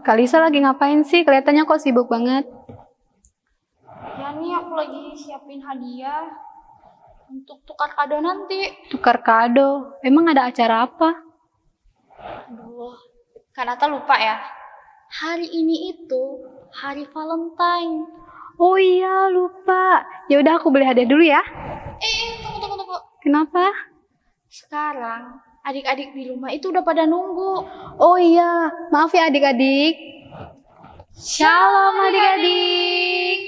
Kak Lisa lagi ngapain sih? Kelihatannya kok sibuk banget. Ya nih aku lagi siapin hadiah untuk tukar kado nanti. Tukar kado? Emang ada acara apa? Aduh, Kak Nata lupa ya. Hari ini itu hari Valentine. Oh iya, lupa. Ya udah aku beli hadiah dulu ya. Tunggu. Kenapa? Sekarang adik-adik di rumah itu udah pada nunggu. Oh iya, maaf ya adik-adik. Shalom adik-adik.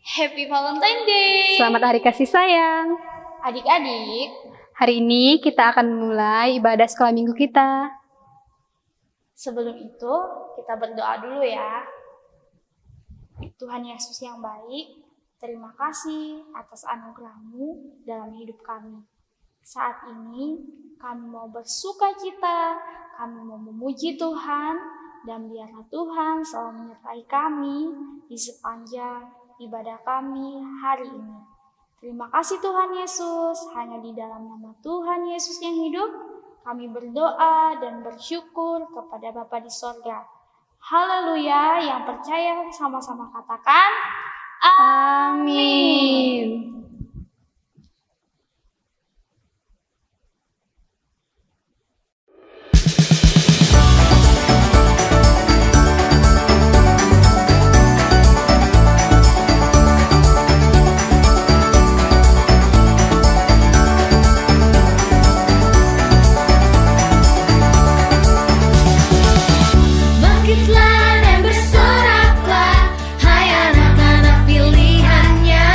Happy Valentine Day. Selamat hari kasih sayang. Adik-adik, Hari ini kita akan mulai ibadah sekolah minggu kita. sebelum itu kita berdoa dulu ya. Tuhan Yesus yang baik, terima kasih atas anugerah-Mu dalam hidup kami. Saat ini kami mau bersuka cita, kami mau memuji Tuhan, dan biarlah Tuhan selalu menyertai kami di sepanjang ibadah kami hari ini. Terima kasih Tuhan Yesus, hanya di dalam nama Tuhan Yesus yang hidup, kami berdoa dan bersyukur kepada Bapa di sorga. Haleluya, yang percaya sama-sama katakan, Amin. Bangkitlah dan bersoraklah, hai anak-anak pilihannya.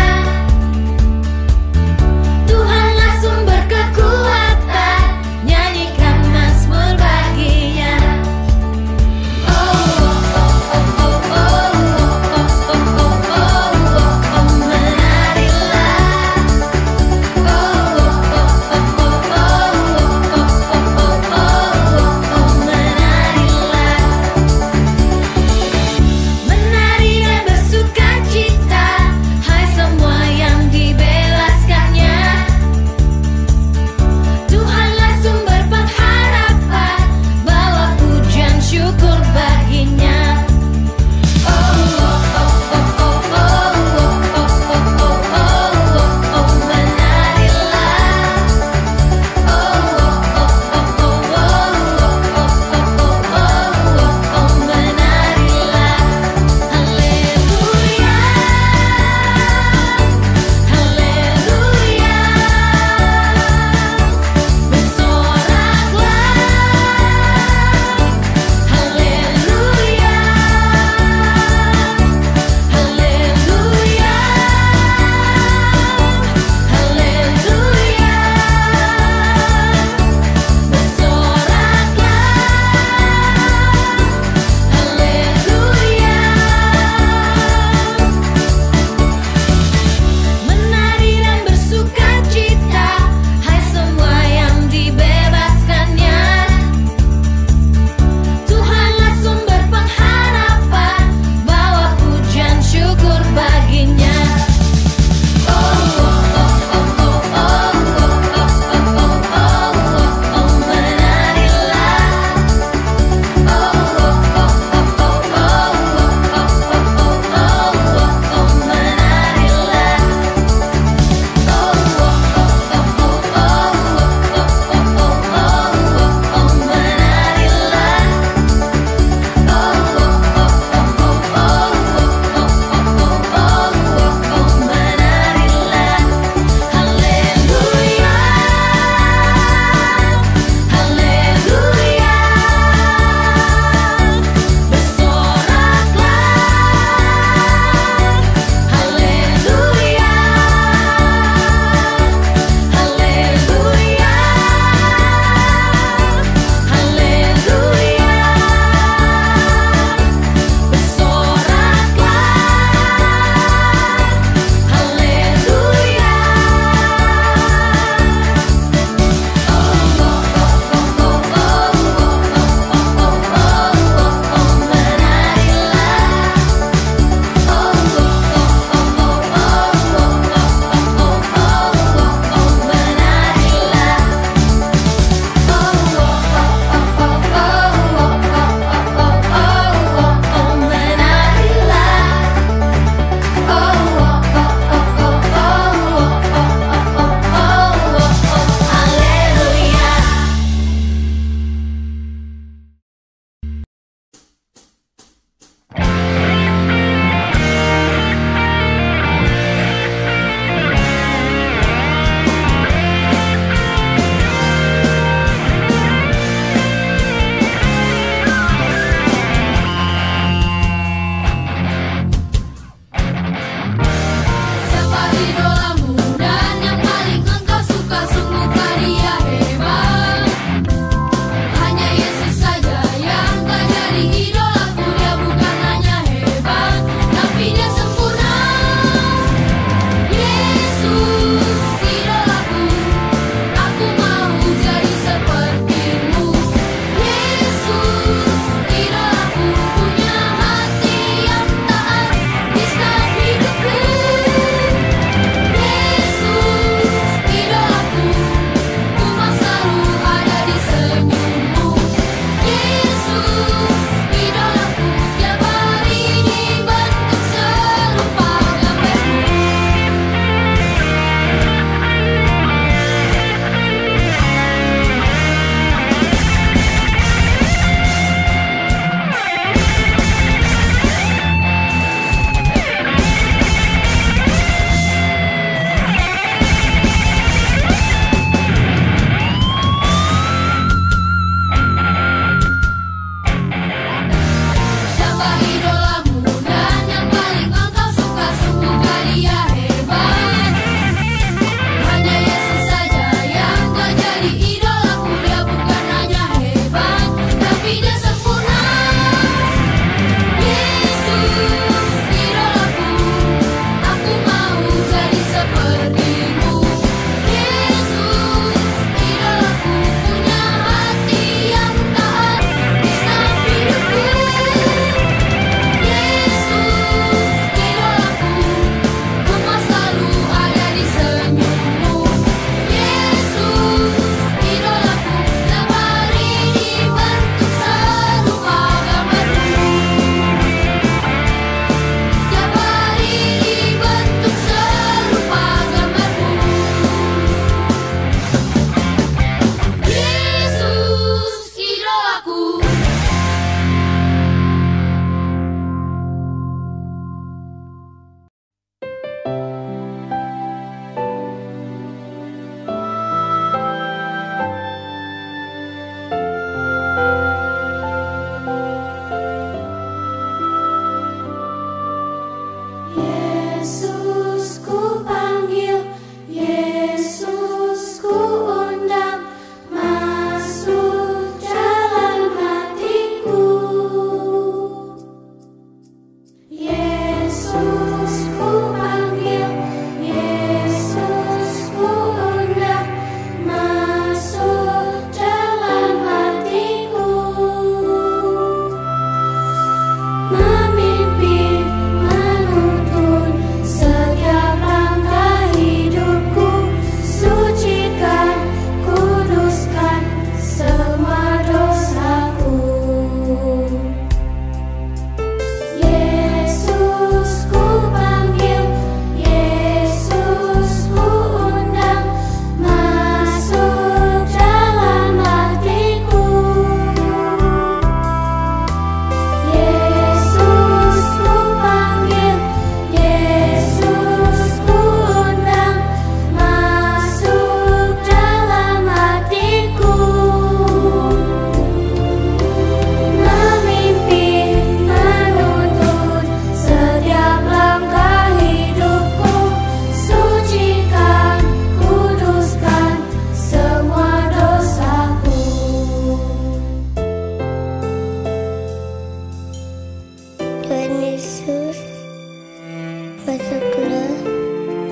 masuklah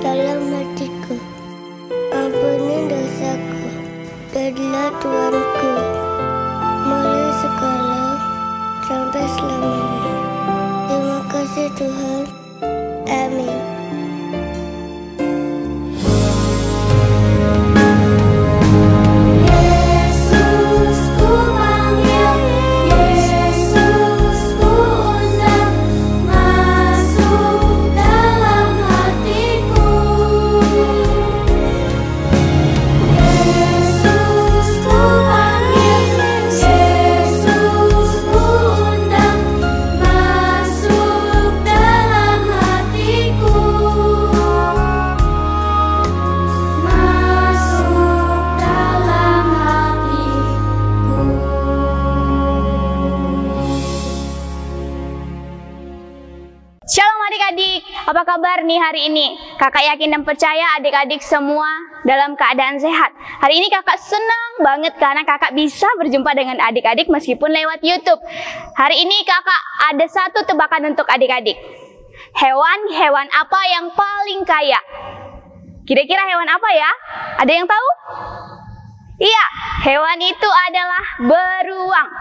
dalam hatiku. Ampuni dosaku, jadilah Tuanku, mulai sekarang sampai selamanya. Terima kasih Tuhan. Amin. Shalom adik-adik, apa kabar nih hari ini? Kakak yakin dan percaya adik-adik semua dalam keadaan sehat. Hari ini kakak senang banget karena kakak bisa berjumpa dengan adik-adik meskipun lewat YouTube. Hari ini kakak ada satu tebakan untuk adik-adik. Hewan apa yang paling kaya? Kira-kira hewan apa ya? Ada yang tahu? Iya, hewan itu adalah beruang.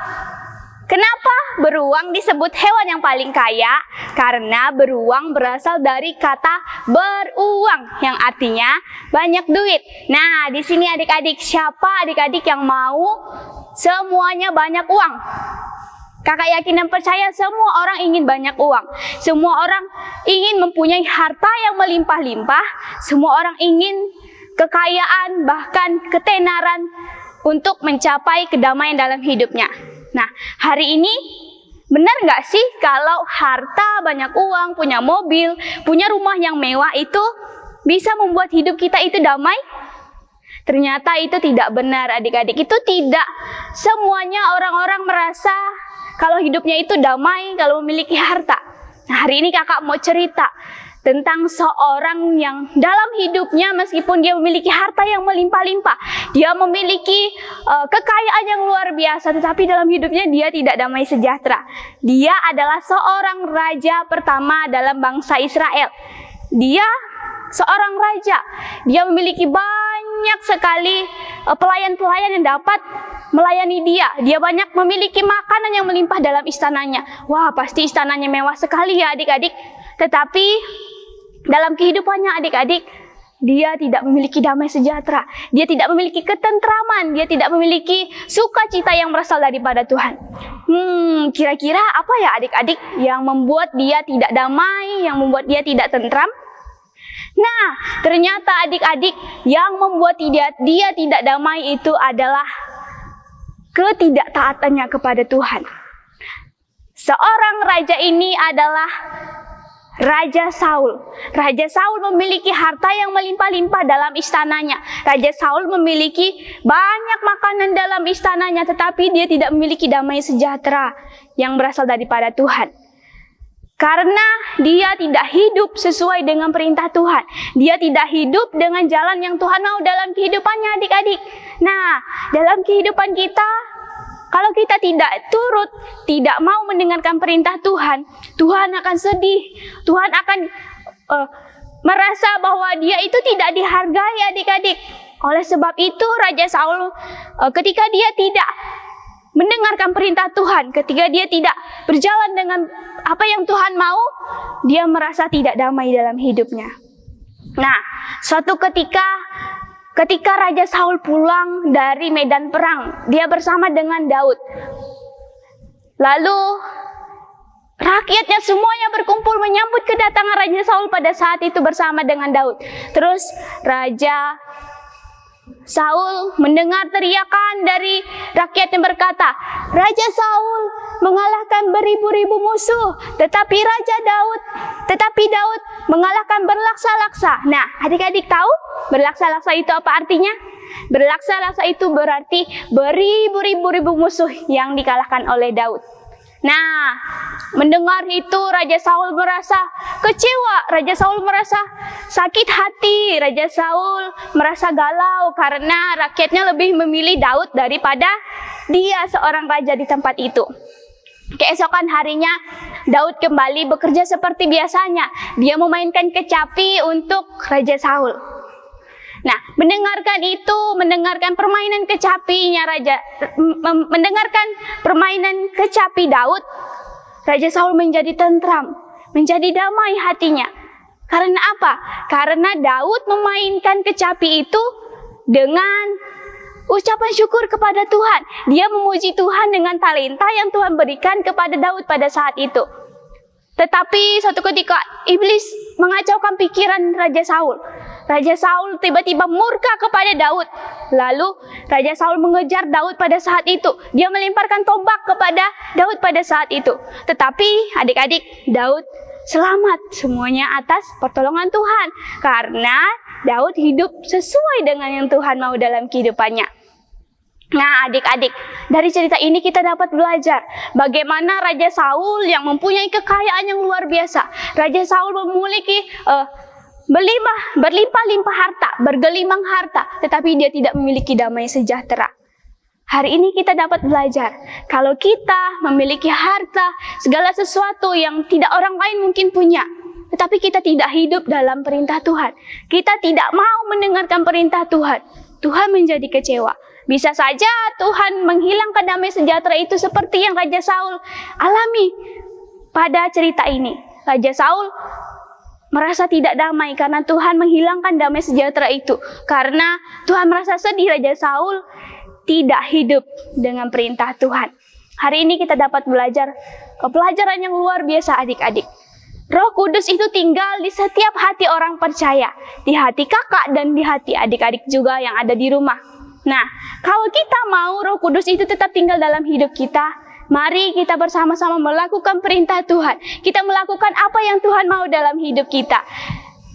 Kenapa beruang disebut hewan yang paling kaya? Karena beruang berasal dari kata beruang yang artinya banyak duit. Nah, di sini adik-adik, siapa adik-adik yang mau semuanya banyak uang? Kakak yakin dan percaya semua orang ingin banyak uang. Semua orang ingin mempunyai harta yang melimpah-limpah. Semua orang ingin kekayaan, bahkan ketenaran untuk mencapai kedamaian dalam hidupnya. Nah, hari ini benar nggak sih kalau harta, banyak uang, punya mobil, punya rumah yang mewah itu bisa membuat hidup kita itu damai? Ternyata itu tidak benar adik-adik. Itu tidak semuanya orang-orang merasa kalau hidupnya itu damai kalau memiliki harta. Nah, hari ini kakak mau cerita tentang seorang yang dalam hidupnya meskipun dia memiliki harta yang melimpah-limpah, dia memiliki kekayaan yang luar biasa, tetapi dalam hidupnya dia tidak damai sejahtera. Dia adalah seorang raja pertama dalam bangsa Israel. Dia seorang raja, dia memiliki banyak sekali pelayan-pelayan yang dapat melayani dia. Dia banyak memiliki makanan yang melimpah dalam istananya. Wah, pasti istananya mewah sekali ya adik-adik. Tetapi dalam kehidupannya adik-adik, dia tidak memiliki damai sejahtera. Dia tidak memiliki ketentraman. Dia tidak memiliki sukacita yang berasal daripada Tuhan. Kira-kira apa ya adik-adik yang membuat dia tidak damai, yang membuat dia tidak tentram? Nah, ternyata adik-adik yang membuat dia tidak damai itu adalah ketidaktaatannya kepada Tuhan. Seorang raja ini adalah Raja Saul. Raja Saul memiliki harta yang melimpah-limpah dalam istananya. Raja Saul memiliki banyak makanan dalam istananya, tetapi dia tidak memiliki damai sejahtera yang berasal daripada Tuhan. Karena dia tidak hidup sesuai dengan perintah Tuhan. Dia tidak hidup dengan jalan yang Tuhan mau dalam kehidupannya adik-adik. Nah, dalam kehidupan kita, kalau kita tidak turut, tidak mau mendengarkan perintah Tuhan, Tuhan akan sedih. Tuhan akan merasa bahwa dia itu tidak dihargai adik-adik. Oleh sebab itu Raja Saul ketika dia tidak mendengarkan perintah Tuhan, ketika dia tidak berjalan dengan apa yang Tuhan mau, dia merasa tidak damai dalam hidupnya. Nah, suatu ketika Raja Saul pulang dari medan perang, dia bersama dengan Daud. Lalu rakyatnya semuanya berkumpul menyambut kedatangan Raja Saul pada saat itu bersama dengan Daud. Terus Raja Saul mendengar teriakan dari rakyat yang berkata, Raja Saul mengalahkan beribu-ribu musuh, tetapi Daud mengalahkan berlaksa-laksa. Nah, adik-adik tahu berlaksa-laksa itu apa artinya? Berlaksa-laksa itu berarti beribu-ribu musuh yang dikalahkan oleh Daud. Nah, mendengar itu Raja Saul merasa kecewa, Raja Saul merasa sakit hati, Raja Saul merasa galau karena rakyatnya lebih memilih Daud daripada dia seorang raja di tempat itu. Keesokan harinya, Daud kembali bekerja seperti biasanya. Dia memainkan kecapi untuk Raja Saul. Nah, mendengarkan permainan kecapinya mendengarkan permainan kecapi Daud, Raja Saul menjadi tentram, menjadi damai hatinya. Karena apa? Karena Daud memainkan kecapi itu dengan ucapan syukur kepada Tuhan. Dia memuji Tuhan dengan talenta yang Tuhan berikan kepada Daud pada saat itu. Tetapi suatu ketika iblis mengacaukan pikiran Raja Saul. Raja Saul tiba-tiba murka kepada Daud. Lalu Raja Saul mengejar Daud pada saat itu. Dia melemparkan tombak kepada Daud pada saat itu. Tetapi adik-adik, Daud selamat semuanya atas pertolongan Tuhan. Karena Daud hidup sesuai dengan yang Tuhan mau dalam kehidupannya. Nah, adik-adik, dari cerita ini kita dapat belajar bagaimana Raja Saul yang mempunyai kekayaan yang luar biasa. Raja Saul memiliki berlimpah-limpah harta, bergelimang harta, tetapi dia tidak memiliki damai sejahtera. Hari ini kita dapat belajar, kalau kita memiliki harta, segala sesuatu yang tidak orang lain mungkin punya, tetapi kita tidak hidup dalam perintah Tuhan. Kita tidak mau mendengarkan perintah Tuhan. Tuhan menjadi kecewa. Bisa saja Tuhan menghilangkan damai sejahtera itu seperti yang Raja Saul alami pada cerita ini. Raja Saul merasa tidak damai karena Tuhan menghilangkan damai sejahtera itu. Karena Tuhan merasa sedih Raja Saul tidak hidup dengan perintah Tuhan. Hari ini kita dapat belajar pelajaran yang luar biasa adik-adik. Roh Kudus itu tinggal di setiap hati orang percaya. Di hati kakak dan di hati adik-adik juga yang ada di rumah. Nah, kalau kita mau Roh Kudus itu tetap tinggal dalam hidup kita, mari kita bersama-sama melakukan perintah Tuhan. Kita melakukan apa yang Tuhan mau dalam hidup kita.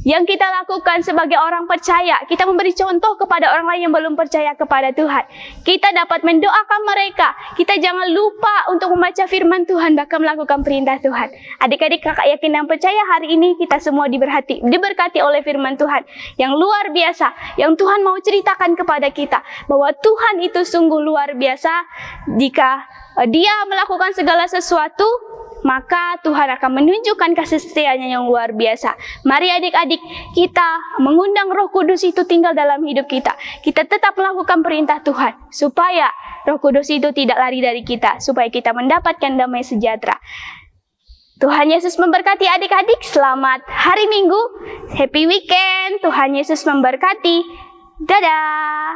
Yang kita lakukan sebagai orang percaya, kita memberi contoh kepada orang lain yang belum percaya kepada Tuhan. Kita dapat mendoakan mereka. Kita jangan lupa untuk membaca firman Tuhan, bahkan melakukan perintah Tuhan. Adik-adik kakak yakin dan percaya hari ini kita semua diberkati oleh firman Tuhan yang luar biasa, yang Tuhan mau ceritakan kepada kita bahwa Tuhan itu sungguh luar biasa. Jika Dia melakukan segala sesuatu, maka Tuhan akan menunjukkan kasih setianya yang luar biasa. Mari adik-adik, kita mengundang Roh Kudus itu tinggal dalam hidup kita. Kita tetap melakukan perintah Tuhan, supaya Roh Kudus itu tidak lari dari kita, supaya kita mendapatkan damai sejahtera. Tuhan Yesus memberkati adik-adik. Selamat hari Minggu, happy weekend. Tuhan Yesus memberkati. Dadah.